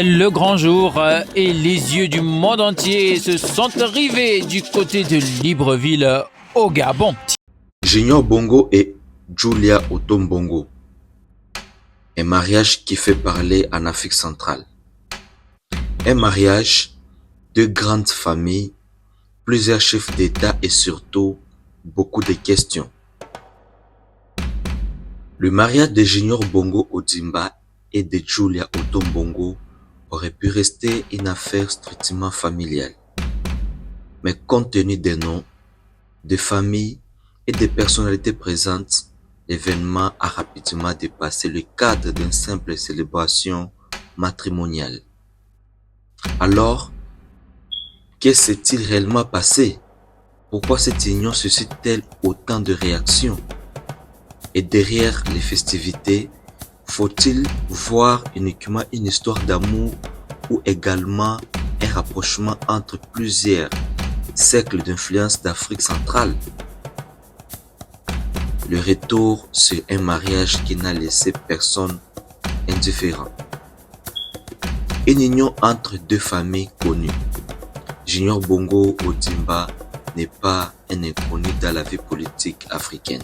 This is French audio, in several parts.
Le grand jour et les yeux du monde entier se sont rivés du côté de Libreville au Gabon. Junior Bongo et Julia Otombongo. Un mariage qui fait parler en Afrique centrale. Un mariage, de grandes familles, plusieurs chefs d'État et surtout beaucoup de questions. Le mariage de Junior Bongo Ondimba et de Julia Otombongo aurait pu rester une affaire strictement familiale. Mais compte tenu des noms, des familles et des personnalités présentes, l'événement a rapidement dépassé le cadre d'une simple célébration matrimoniale. Alors, que s'est-il réellement passé? Pourquoi cette union suscite-t-elle autant de réactions? Et derrière les festivités, faut-il voir uniquement une histoire d'amour ou également un rapprochement entre plusieurs siècles d'influence d'Afrique centrale? Le retour sur un mariage qui n'a laissé personne indifférent. Une union entre deux familles connues. Junior Bongo Ondimba n'est pas un inconnu dans la vie politique africaine.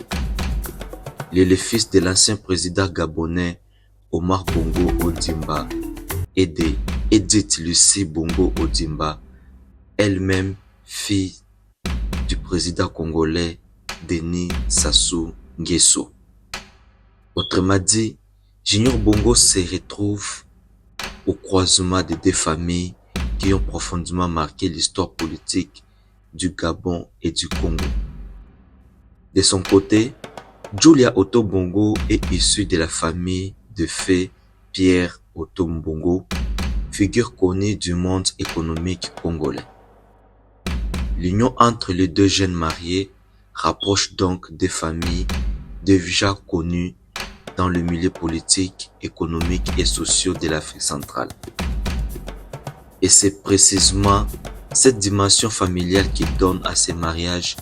Il est le fils de l'ancien président gabonais Omar Bongo Ondimba et de Edith Lucie Bongo Ondimba, elle-même fille du président congolais Denis Sassou Nguesso. Autrement dit, Junior Bongo se retrouve au croisement de deux familles qui ont profondément marqué l'histoire politique du Gabon et du Congo. De son côté, Julia Otombongo est issue de la famille de feu Pierre Otombongo, figure connue du monde économique congolais. L'union entre les deux jeunes mariés rapproche donc des familles déjà connues dans le milieu politique, économique et social de l'Afrique centrale. Et c'est précisément cette dimension familiale qui donne à ces mariages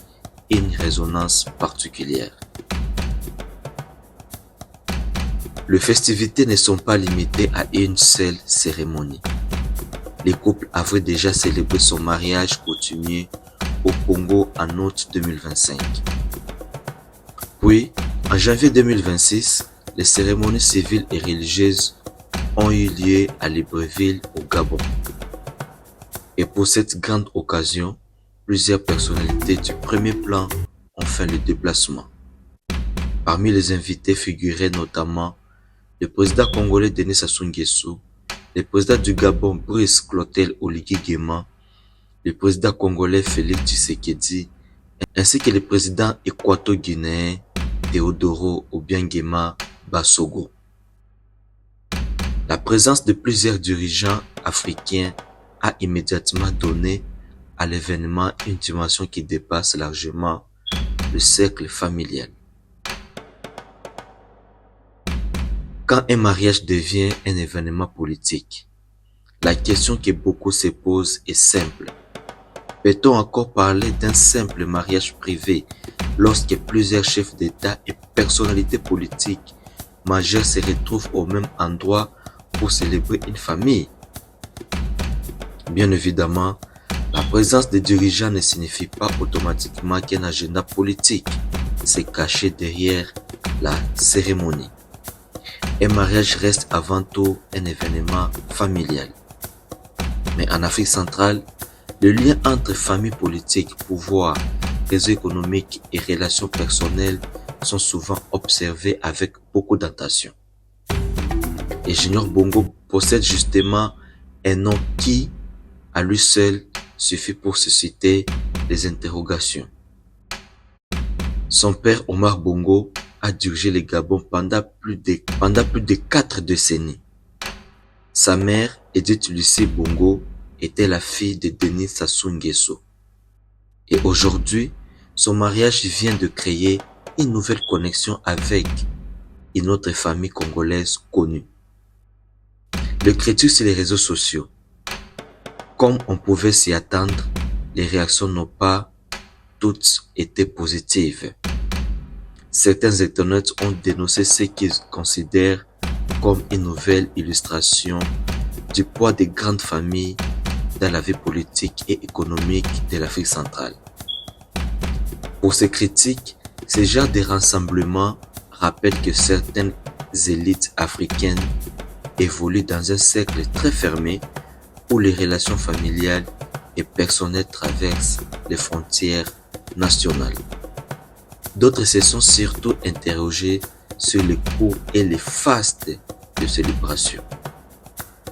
une résonance particulière. Les festivités ne sont pas limitées à une seule cérémonie. Les couples avaient déjà célébré son mariage coutumier au Congo en août 2025. Puis, en janvier 2026, les cérémonies civiles et religieuses ont eu lieu à Libreville au Gabon. Et pour cette grande occasion, plusieurs personnalités du premier plan ont fait le déplacement. Parmi les invités figuraient notamment le président congolais Denis Sassou Nguesso, le président du Gabon Brice Clotaire Oligui Nguema, le président congolais Félix Tshisekedi, ainsi que le président équato-guinéen Teodoro Obiangema Basogo. La présence de plusieurs dirigeants africains a immédiatement donné à l'événement une dimension qui dépasse largement le cercle familial. Quand un mariage devient un événement politique, la question que beaucoup se posent est simple. Peut-on encore parler d'un simple mariage privé lorsque plusieurs chefs d'État et personnalités politiques majeures se retrouvent au même endroit pour célébrer une famille? Bien évidemment, la présence des dirigeants ne signifie pas automatiquement qu'un agenda politique s'est caché derrière la cérémonie. Un mariage reste avant tout un événement familial. Mais en Afrique centrale, le lien entre famille politique, pouvoir, réseau économique et relations personnelles sont souvent observés avec beaucoup d'attention. Et Junior Bongo possède justement un nom qui, à lui seul, suffit pour susciter des interrogations. Son père Omar Bongo a dirigé le Gabon pendant plus de 4 décennies. Sa mère, Edith Lucie Bongo, était la fille de Denis Sassou Nguesso. Et aujourd'hui, son mariage vient de créer une nouvelle connexion avec une autre famille congolaise connue. Le critique sur les réseaux sociaux. Comme on pouvait s'y attendre, les réactions n'ont pas toutes été positives. Certains internautes ont dénoncé ce qu'ils considèrent comme une nouvelle illustration du poids des grandes familles dans la vie politique et économique de l'Afrique centrale. Pour ces critiques, ce genre de rassemblement rappelle que certaines élites africaines évoluent dans un cercle très fermé où les relations familiales et personnelles traversent les frontières nationales. D'autres se sont surtout interrogés sur les coûts et les fastes de ces libérations.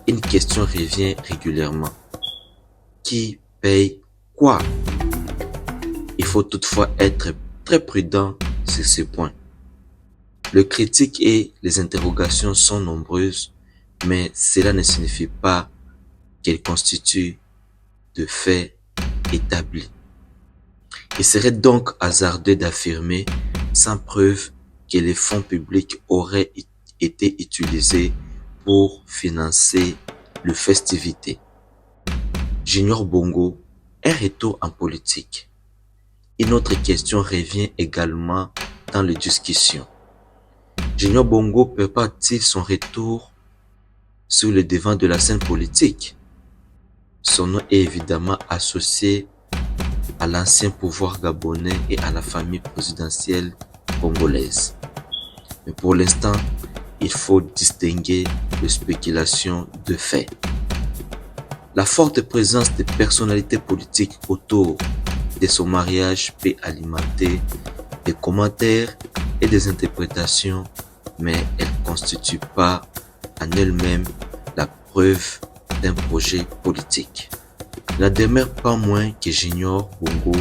Une question revient régulièrement. Qui paye quoi? Il faut toutefois être très prudent sur ce point. Les critiques et les interrogations sont nombreuses, mais cela ne signifie pas qu'elles constituent de faits établis. Il serait donc hasardeux d'affirmer sans preuve que les fonds publics auraient été utilisés pour financer les festivités. Junior Bongo, un retour en politique. Une autre question revient également dans les discussions. Junior Bongo prépare-t-il son retour sur le devant de la scène politique? Son nom est évidemment associé à l'ancien pouvoir gabonais et à la famille présidentielle congolaise. Mais pour l'instant, il faut distinguer les spéculations de faits. La forte présence des personnalités politiques autour de son mariage peut alimenter des commentaires et des interprétations, mais elle ne constitue pas en elle-même la preuve d'un projet politique. Il n'en demeure pas moins que Junior Bongo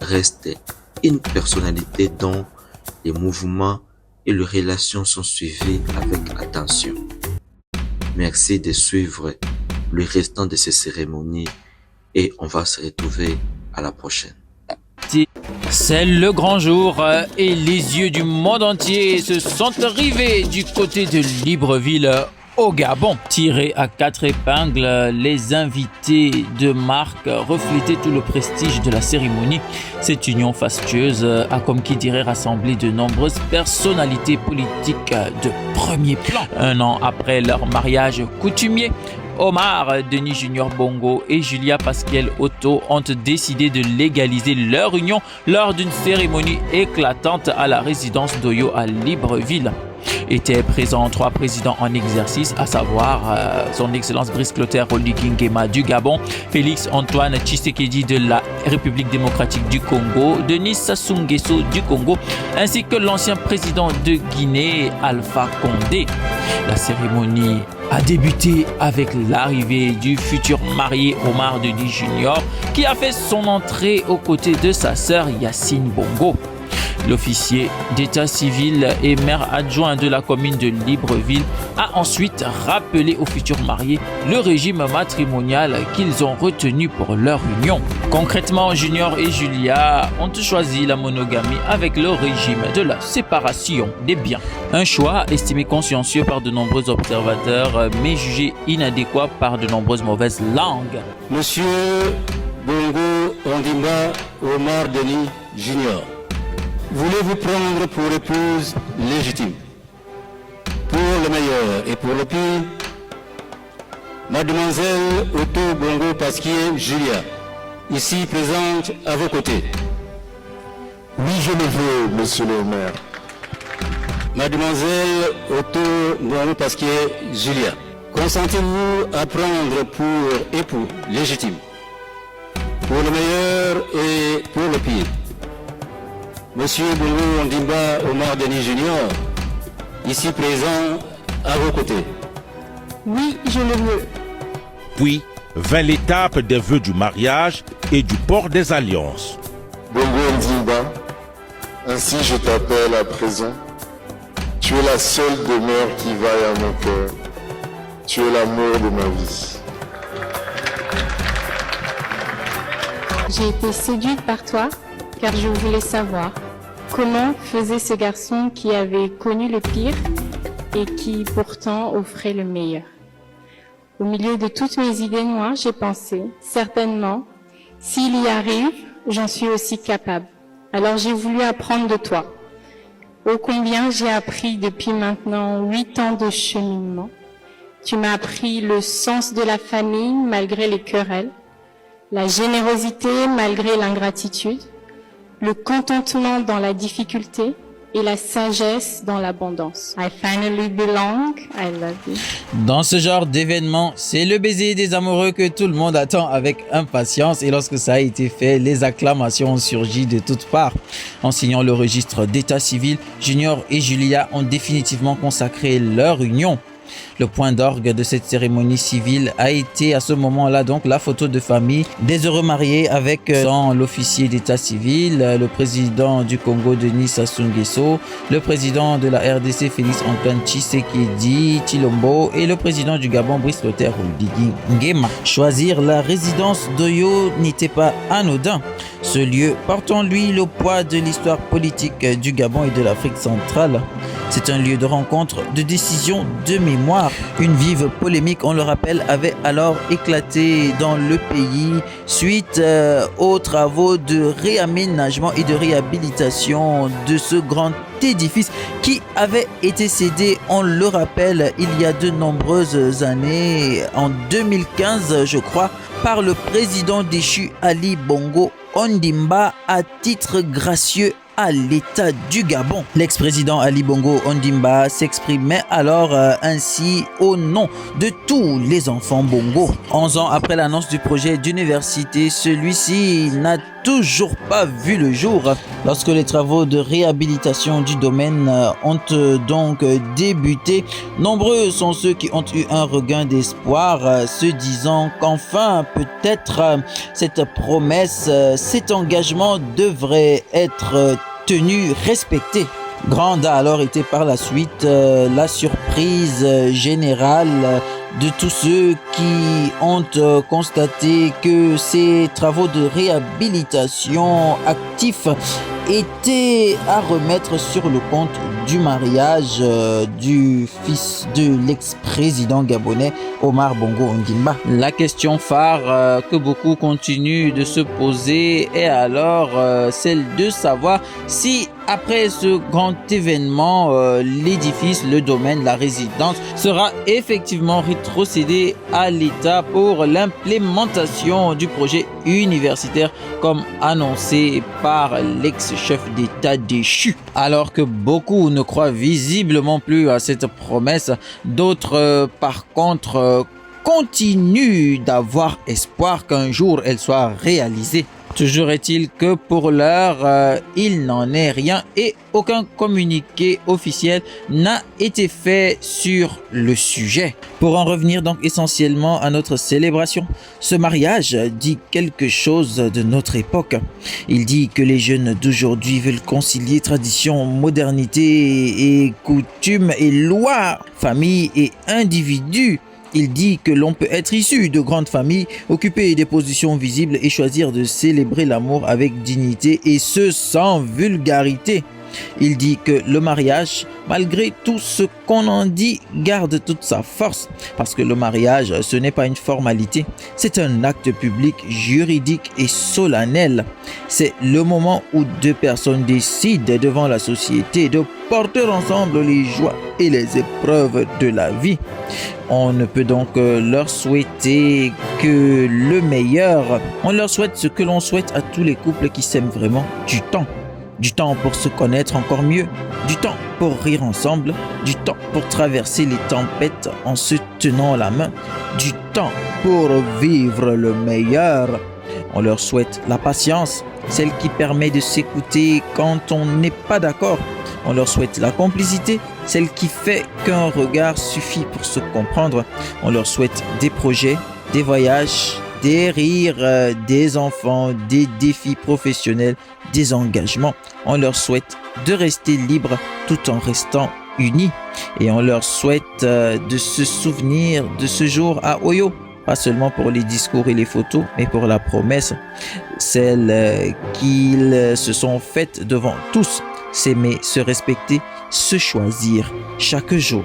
reste une personnalité dont les mouvements et les relations sont suivis avec attention. Merci de suivre le restant de ces cérémonies et on va se retrouver à la prochaine. C'est le grand jour et les yeux du monde entier se sont rivés du côté de Libreville au Gabon. Tirés à 4 épingles, les invités de marque reflétaient tout le prestige de la cérémonie. Cette union fastueuse a, comme qui dirait, rassemblé de nombreuses personnalités politiques de premier plan. Un an après leur mariage coutumier, Omar Denis Junior Bongo et Julia Pasquiel Otto ont décidé de légaliser leur union lors d'une cérémonie éclatante à la résidence d'Oyo à Libreville. Étaient présents 3 présidents en exercice, à savoir son Excellence Brice Clotaire Oligui Nguema du Gabon, Félix Antoine Tshisekedi de la République démocratique du Congo, Denis Sassou Nguesso du Congo, ainsi que l'ancien président de Guinée, Alpha Condé. La cérémonie a débuté avec l'arrivée du futur marié Omar Denis Junior, qui a fait son entrée aux côtés de sa sœur Yacine Bongo. L'officier d'état civil et maire adjoint de la commune de Libreville a ensuite rappelé aux futurs mariés le régime matrimonial qu'ils ont retenu pour leur union. Concrètement, Junior et Julia ont choisi la monogamie avec le régime de la séparation des biens. Un choix estimé consciencieux par de nombreux observateurs, mais jugé inadéquat par de nombreuses mauvaises langues. Monsieur Bongo Ondimba Omar Denis Junior, voulez-vous prendre pour épouse légitime, pour le meilleur et pour le pire, Mademoiselle Otto Bongo Pasquier Julia, ici présente à vos côtés? Oui, je le veux, monsieur le maire. Mademoiselle Otto Bongo Pasquier Julia, consentez-vous à prendre pour époux légitime, pour le meilleur et pour le pire, Monsieur Bongo Ondimba Omar Denis Junior, ici présent à vos côtés? Oui, je le veux. Puis vint l'étape des vœux du mariage et du port des alliances. Bongo Ondimba, ainsi je t'appelle à présent. Tu es la seule demeure qui vaille à mon cœur. Tu es l'amour de ma vie. J'ai été séduite par toi, car je voulais savoir comment faisait ce garçon qui avait connu le pire et qui pourtant offrait le meilleur. Au milieu de toutes mes idées noires, j'ai pensé, certainement, s'il y arrive, j'en suis aussi capable. Alors j'ai voulu apprendre de toi. Ô combien j'ai appris depuis maintenant 8 ans de cheminement. Tu m'as appris le sens de la famille malgré les querelles, la générosité malgré l'ingratitude, le contentement dans la difficulté et la sagesse dans l'abondance. I finally belong. I love you. Dans ce genre d'événement, c'est le baiser des amoureux que tout le monde attend avec impatience et lorsque ça a été fait, les acclamations ont surgi de toutes parts. En signant le registre d'état civil, Junior et Julia ont définitivement consacré leur union. Le point d'orgue de cette cérémonie civile a été à ce moment-là donc la photo de famille des heureux mariés avec l'officier d'état civil, le président du Congo Denis Sassou Nguesso, le président de la RDC Félix Antoine Tshisekedi Tshilombo et le président du Gabon Brice Clotaire Oligui Nguema. Choisir la résidence d'Oyo n'était pas anodin. Ce lieu porte en lui le poids de l'histoire politique du Gabon et de l'Afrique centrale. C'est un lieu de rencontre, de décision, de mémoire. Une vive polémique, on le rappelle, avait alors éclaté dans le pays suite aux travaux de réaménagement et de réhabilitation de ce grand édifice qui avait été cédé, on le rappelle, il y a de nombreuses années, en 2015 je crois, par le président déchu Ali Bongo Ondimba à titre gracieux à l'État du Gabon. L'ex-président Ali Bongo Ondimba s'exprimait alors ainsi au nom de tous les enfants Bongo. 11 ans après l'annonce du projet d'université, celui-ci n'a toujours pas vu le jour. Lorsque les travaux de réhabilitation du domaine ont donc débuté, nombreux sont ceux qui ont eu un regain d'espoir, se disant qu'enfin peut-être cette promesse, cet engagement devrait être tenu, respecté. Grande a alors été par la suite la surprise générale de tous ceux qui ont constaté que ces travaux de réhabilitation actifs étaient à remettre sur le compte du mariage du fils de l'ex-président gabonais Omar Bongo Ondimba. La question phare que beaucoup continuent de se poser est alors celle de savoir si après ce grand événement, l'édifice, le domaine, la résidence sera effectivement rétrocédé à l'État pour l'implémentation du projet universitaire comme annoncé par l'ex-chef d'État déchu. Alors que beaucoup ne croient visiblement plus à cette promesse, d'autres par contre continuent d'avoir espoir qu'un jour elle soit réalisée. Toujours est-il que pour l'heure, il n'en est rien et aucun communiqué officiel n'a été fait sur le sujet. Pour en revenir donc essentiellement à notre célébration, ce mariage dit quelque chose de notre époque. Il dit que les jeunes d'aujourd'hui veulent concilier tradition, modernité et coutumes et lois, famille et individus. Il dit que l'on peut être issu de grandes familles, occuper des positions visibles et choisir de célébrer l'amour avec dignité et ce sans vulgarité. Il dit que le mariage, malgré tout ce qu'on en dit, garde toute sa force. Parce que le mariage, ce n'est pas une formalité. C'est un acte public, juridique et solennel. C'est le moment où deux personnes décident devant la société de porter ensemble les joies et les épreuves de la vie. On ne peut donc leur souhaiter que le meilleur. On leur souhaite ce que l'on souhaite à tous les couples qui s'aiment vraiment, du temps. Du temps pour se connaître encore mieux, du temps pour rire ensemble, du temps pour traverser les tempêtes en se tenant la main, du temps pour vivre le meilleur. On leur souhaite la patience, celle qui permet de s'écouter quand on n'est pas d'accord. On leur souhaite la complicité, celle qui fait qu'un regard suffit pour se comprendre. On leur souhaite des projets, des voyages, des rires, des enfants, des défis professionnels, des engagements. On leur souhaite de rester libres tout en restant unis. Et on leur souhaite de se souvenir de ce jour à Oyo. Pas seulement pour les discours et les photos, mais pour la promesse, celle qu'ils se sont faites devant tous. S'aimer, se respecter, se choisir chaque jour.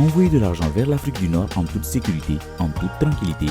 envoyer de l'argent vers l'Afrique du Nord en toute sécurité, en toute tranquillité.